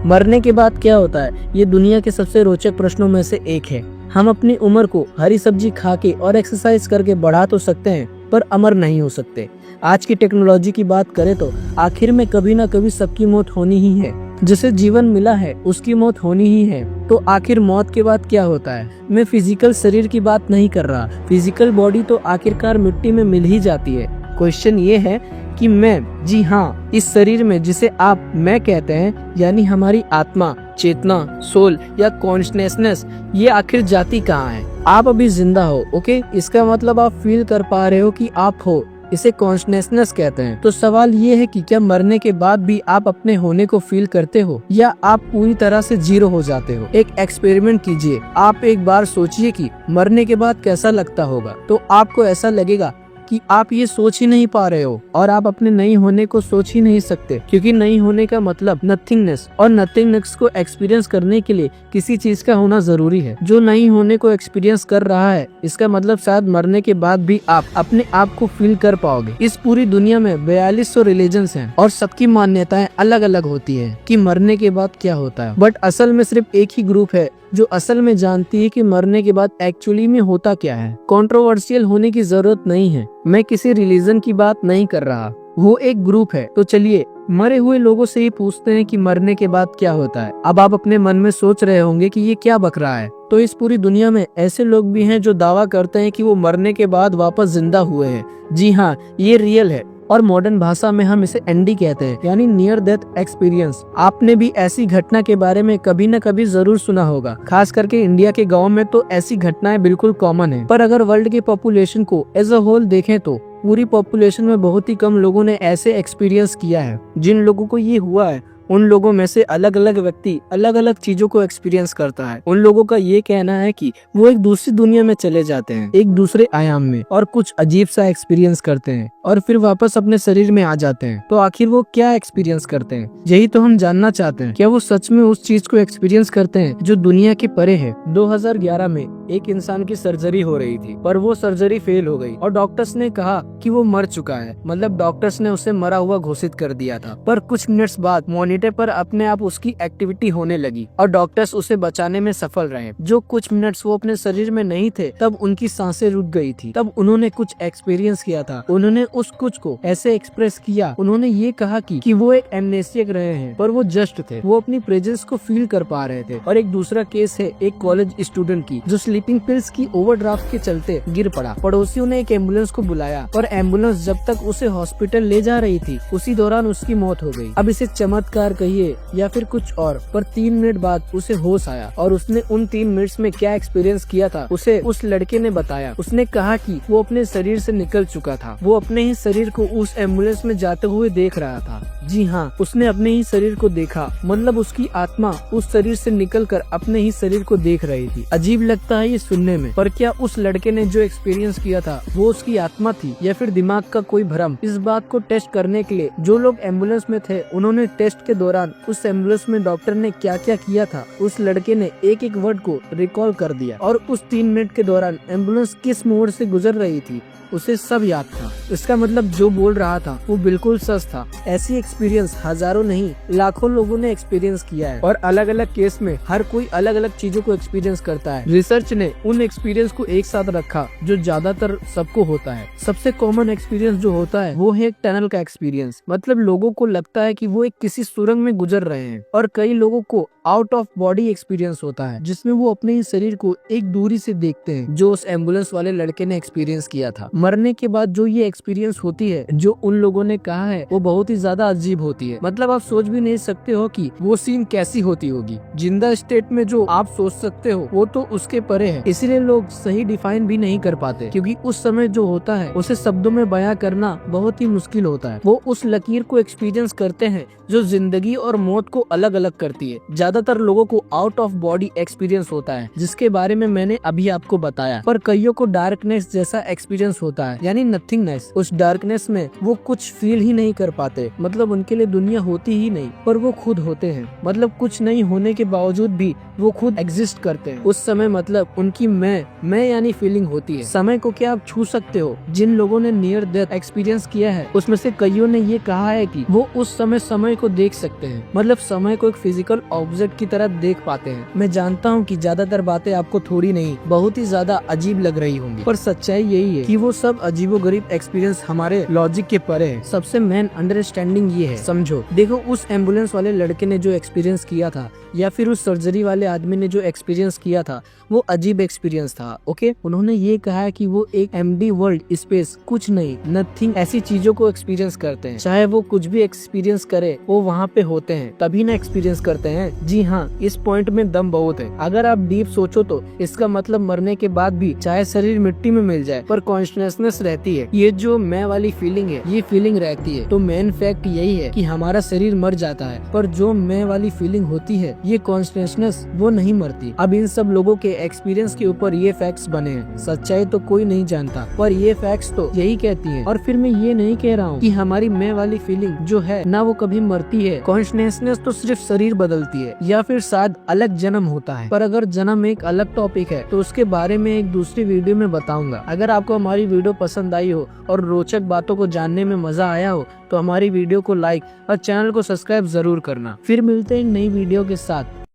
मरने के बाद क्या होता है, ये दुनिया के सबसे रोचक प्रश्नों में से एक है। हम अपनी उम्र को हरी सब्जी खा के और एक्सरसाइज करके बढ़ा तो सकते हैं, पर अमर नहीं हो सकते। आज की टेक्नोलॉजी की बात करें तो आखिर में कभी ना कभी सबकी मौत होनी ही है। जिसे जीवन मिला है उसकी मौत होनी ही है। तो आखिर मौत के बाद क्या होता है? मैं फिजिकल शरीर की बात नहीं कर रहा। फिजिकल बॉडी तो आखिरकार मिट्टी में मिल ही जाती है। क्वेश्चन ये है कि मैं, जी हाँ, इस शरीर में जिसे आप मैं कहते हैं, यानी हमारी आत्मा, चेतना, सोल या कॉन्शसनेस, ये आखिर जाती कहाँ है? आप अभी जिंदा हो, ओके? इसका मतलब आप फील कर पा रहे हो कि आप हो, इसे कॉन्शसनेस कहते हैं। तो सवाल ये है कि क्या मरने के बाद भी आप अपने होने को फील करते हो, या आप पूरी तरह से जीरो हो जाते हो? एक एक्सपेरिमेंट कीजिए। आप एक बार सोचिए कि मरने के बाद कैसा लगता होगा। तो आपको ऐसा लगेगा कि आप ये सोच ही नहीं पा रहे हो और आप अपने नहीं होने को सोच ही नहीं सकते, क्योंकि नहीं होने का मतलब नथिंगनेस, और नथिंगनेस को एक्सपीरियंस करने के लिए किसी चीज का होना जरूरी है। जो नहीं होने को एक्सपीरियंस कर रहा है, इसका मतलब शायद मरने के बाद भी आप अपने आप को फील कर पाओगे। इस पूरी दुनिया में 4200 रिलीजन्स हैं और सबकी मान्यताएं अलग अलग होती है कि मरने के बाद क्या होता है। बट असल में सिर्फ एक ही ग्रुप है जो असल में जानती है कि मरने के बाद एक्चुअली में होता क्या है। कंट्रोवर्शियल होने की जरूरत नहीं है। मैं किसी रिलीजन की बात नहीं कर रहा, वो एक ग्रुप है। तो चलिए मरे हुए लोगों से ही पूछते हैं कि मरने के बाद क्या होता है। अब आप अपने मन में सोच रहे होंगे कि ये क्या बक रहा है। तो इस पूरी दुनिया में ऐसे लोग भी हैं जो दावा करते हैं कि वो मरने के बाद वापस जिंदा हुए हैं। जी हाँ, ये रियल है और मॉडर्न भाषा में हम इसे एनडी कहते हैं, यानी नियर डेथ एक्सपीरियंस। आपने भी ऐसी घटना के बारे में कभी न कभी जरूर सुना होगा। खास करके इंडिया के गाँव में तो ऐसी घटनाएं बिल्कुल कॉमन है। पर अगर वर्ल्ड की पॉपुलेशन को एज अ होल देखें तो पूरी पॉपुलेशन में बहुत ही कम लोगों ने ऐसे एक्सपीरियंस किया है। जिन लोगों को ये हुआ है, उन लोगों में से अलग अलग व्यक्ति अलग अलग चीजों को एक्सपीरियंस करता है। उन लोगों का ये कहना है कि वो एक दूसरी दुनिया में चले जाते हैं, एक दूसरे आयाम में, और कुछ अजीब सा एक्सपीरियंस करते हैं और फिर वापस अपने शरीर में आ जाते हैं। तो आखिर वो क्या एक्सपीरियंस करते हैं, यही तो हम जानना चाहते हैं। क्या वो सच में उस चीज को एक्सपीरियंस करते हैं जो दुनिया के परे है? 2011 में एक इंसान की सर्जरी हो रही थी, पर वो सर्जरी फेल हो गई और डॉक्टर्स ने कहा कि वो मर चुका है। मतलब डॉक्टर्स ने उसे मरा हुआ घोषित कर दिया था। पर कुछ मिनट्स बाद मॉनिटर पर अपने आप उसकी एक्टिविटी होने लगी और डॉक्टर्स उसे बचाने में सफल रहे। जो कुछ मिनट्स वो अपने शरीर में नहीं थे, तब उनकी सांसें रुक गई थी। तब उन्होंने कुछ एक्सपीरियंस किया था। उन्होंने उस कुछ को ऐसे एक्सप्रेस किया। उन्होंने ये कहा कि वो एक एमनेसिक रहे हैं, पर वो जस्ट थे। वो अपनी प्रेजेंस को फील कर पा रहे थे। और एक दूसरा केस है एक कॉलेज स्टूडेंट की, जो स्लीपिंग पिल्स की ओवरड्राफ्ट के चलते गिर पड़ा। पड़ोसियों ने एक एम्बुलेंस को बुलाया और एम्बुलेंस जब तक उसे हॉस्पिटल ले जा रही थी, उसी दौरान उसकी मौत हो गई। अब इसे चमत्कार कहिए या फिर कुछ और, पर 3 मिनट बाद उसे होश आया और उसने उन 3 मिनट्स में क्या एक्सपीरियंस किया था उसे उस लड़के ने बताया। उसने कहा कि वो अपने शरीर से निकल चुका था। वो अपने ही शरीर को उस एम्बुलेंस में जाते हुए देख रहा था। जी हाँ, उसने अपने ही शरीर को देखा। मतलब उसकी आत्मा उस शरीर से निकलकर अपने ही शरीर को देख रही थी। अजीब लगता है ये सुनने में, पर क्या उस लड़के ने जो एक्सपीरियंस किया था वो उसकी आत्मा थी या फिर दिमाग का कोई भ्रम? इस बात को टेस्ट करने के लिए जो लोग एम्बुलेंस में थे, उन्होंने टेस्ट के दौरान उस एम्बुलेंस में डॉक्टर ने क्या क्या किया था, उस लड़के ने एक एक वर्ड को रिकॉल कर दिया और उस 3 मिनट के दौरान एम्बुलेंस किस मोड़ से गुजर रही थी उसे सब याद था। इसका मतलब जो बोल रहा था वो बिल्कुल सच था। ऐसी एक्सपीरियंस हजारों नहीं लाखों लोगों ने एक्सपीरियंस किया है और अलग अलग केस में हर कोई अलग अलग चीजों को एक्सपीरियंस करता है। रिसर्च ने उन एक्सपीरियंस को एक साथ रखा जो ज्यादातर सबको होता है। सबसे कॉमन एक्सपीरियंस जो होता है वो है एक टनल का एक्सपीरियंस। मतलब लोगों को लगता है कि वो एक किसी सुरंग में गुजर रहे हैं। और कई लोगों को आउट ऑफ बॉडी एक्सपीरियंस होता है, जिसमें वो अपने ही शरीर को एक दूरी से देखते हैं, जो उस एम्बुलेंस वाले लड़के ने एक्सपीरियंस किया था। मरने के बाद जो ये एक्सपीरियंस होती है, जो उन लोगों ने कहा है, वो बहुत ही ज्यादा अजीब होती है। मतलब आप सोच भी नहीं सकते हो कि वो सीन कैसी होती होगी। जिंदा स्टेट में जो आप सोच सकते हो वो तो उसके परे है। इसीलिए लोग सही डिफाइन भी नहीं कर पाते, क्योंकि उस समय जो होता है उसे शब्दों में बयां करना बहुत ही मुश्किल होता है। वो उस लकीर को एक्सपीरियंस करते हैं जो जिंदगी और मौत को अलग अलग करती है। ज्यादातर लोगों को आउट ऑफ बॉडी एक्सपीरियंस होता है, जिसके बारे में मैंने अभी आपको बताया। पर कईयों को डार्कनेस जैसा एक्सपीरियंस होता है, यानी नथिंगनेस। उस डार्कनेस में वो कुछ फील ही नहीं कर पाते। मतलब उनके लिए दुनिया होती ही नहीं, पर वो खुद होते हैं। मतलब कुछ नहीं होने के बावजूद भी वो खुद एग्जिस्ट करते हैं। उस समय मतलब उनकी मैं यानी फीलिंग होती है। समय को क्या आप छू सकते हो? जिन लोगों ने नियर डेथ एक्सपीरियंस किया है उसमें से कईयों ने ये कहा है कि वो उस समय को देख सकते हैं, मतलब समय को एक फिजिकल ऑब्जेक्ट की तरह देख पाते हैं। मैं जानता हूँ कि ज्यादातर बातें आपको थोड़ी नहीं बहुत ही ज्यादा अजीब लग रही होंगी, पर सच्चाई यही है कि वो सब अजीबोगरीब एक्सपीरियंस हमारे लॉजिक के परे है। सबसे मेन अंडरस्टैंडिंग ये है, समझो, देखो उस एम्बुलेंस वाले लड़के ने जो एक्सपीरियंस किया था या फिर उस सर्जरी वाले आदमी ने जो एक्सपीरियंस किया था वो अजीब एक्सपीरियंस था। ओके, उन्होंने ये कहा है कि वो एक एम्प्टी वर्ल्ड, स्पेस, कुछ नहीं, नथिंग, ऐसी चीजों को एक्सपीरियंस करते हैं। चाहे वो कुछ भी एक्सपीरियंस करे, वो वहाँ पे होते हैं तभी ना एक्सपीरियंस करते हैं। जी हाँ, इस पॉइंट में दम बहुत है। अगर आप डीप सोचो तो इसका मतलब मरने के बाद भी चाहे शरीर मिट्टी में मिल जाए पर कॉन्शियसनेस रहती है। ये जो मैं वाली फीलिंग है ये फीलिंग रहती है। तो मेन फैक्ट यही है कि हमारा शरीर मर जाता है पर जो मैं वाली फीलिंग होती है ये कॉन्शियसनेस वो नहीं मरती। अब इन सब लोगों के एक्सपीरियंस के ऊपर ये फैक्ट्स बने हैं। सच्चाई तो कोई नहीं जानता पर ये फैक्ट्स तो यही कहती हैं। और फिर मैं ये नहीं कह रहा हूँ कि हमारी मैं वाली फीलिंग जो है ना वो कभी मरती है। कॉन्शियसनेस तो सिर्फ शरीर बदलती है या फिर शायद अलग जन्म होता है। पर अगर जन्म एक अलग टॉपिक है तो उसके बारे में एक दूसरी वीडियो में बताऊंगा। अगर आपको हमारी वीडियो पसंद आई हो और रोचक बातों को जानने में मजा आया हो तो हमारी वीडियो को लाइक और चैनल को सब्सक्राइब जरूर करना। फिर मिलते हैं नई वीडियो के साथ।